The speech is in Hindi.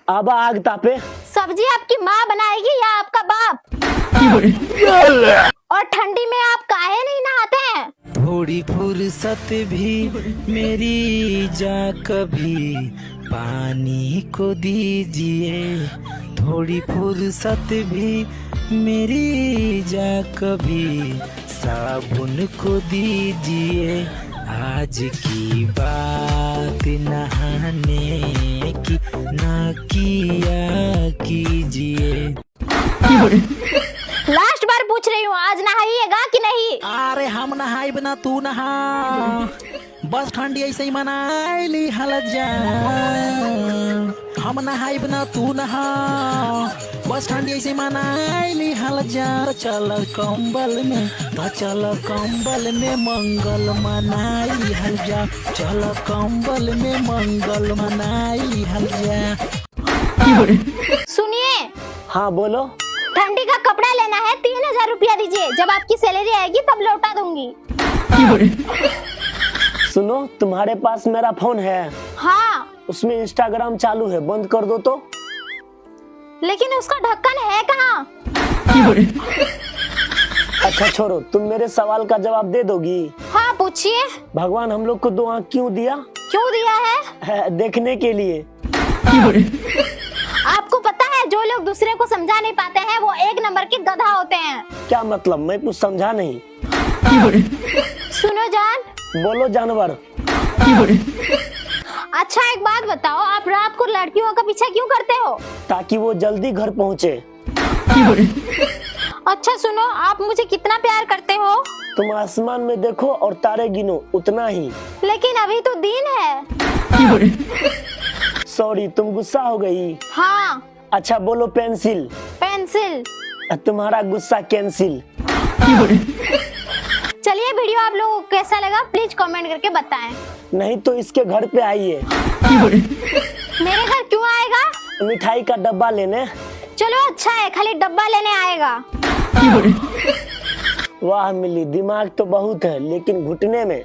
अब आग तापे। सब्जी आपकी माँ बनाएगी या आपका बाप? और ठंडी में आप काहे नहीं नहाते हैं? थोड़ी फुर्सत भी मेरी जा कभी पानी को दीजिए, थोड़ी फुर्सत भी मेरी जा कभी साबुन को दीजिए। आज की बात नहाने की ना किया कीजिए। लास्ट बार पूछ रही हूँ, आज नहाइएगा कि नहीं? अरे हम नहाई बिना तू नहा, बस ठंडी ऐसे ही मनाइली हल जा। हम नहाई बिना तू नहा, बस ठंडी ऐसे मनाइली हल जा। चल कंबल में, तो चल कंबल में मंगल मनाई हल जा, चल कंबल में मंगल मनाई हल जा। सुनिए, हाँ बोलो। ठंडी का कपड़ा लेना है, 3000 रुपया दीजिए, जब आपकी सैलरी आएगी तब लौटा दूंगी। सुनो, तुम्हारे पास मेरा फोन है? हाँ, उसमें इंस्टाग्राम चालू है, बंद कर दो तो। लेकिन उसका ढक्कन है कहाँ? अच्छा छोड़ो, तुम मेरे सवाल का जवाब दे दोगी? हाँ पूछिए। भगवान हम लोग को 2 आँख क्यों दिया? क्यों दिया है? देखने के लिए। आपको पता है, जो लोग दूसरे को समझा नहीं पाते हैं वो 1 नंबर के गधा होते हैं। क्या मतलब? मैं कुछ समझा नहीं। सुनो जान। बोलो जानवर। अच्छा एक बात बताओ, आप रात को लड़कियों का पीछा क्यों करते हो? ताकि वो जल्दी घर पहुँचे। अच्छा सुनो, आप मुझे कितना प्यार करते हो? तुम आसमान में देखो और तारे गिनो, उतना ही। लेकिन अभी तो दिन है। सॉरी, तुम गुस्सा हो गई। हाँ। अच्छा बोलो पेंसिल। पेंसिल। तुम्हारा गुस्सा कैंसिल। चलिए, वीडियो आप लोगों को कैसा लगा प्लीज कमेंट करके बताएं। नहीं तो इसके घर पे आइए। मेरे घर क्यों आएगा? मिठाई का डब्बा लेने। चलो अच्छा है, खाली डब्बा लेने आएगा। वाह मिली, दिमाग तो बहुत है लेकिन घुटने में।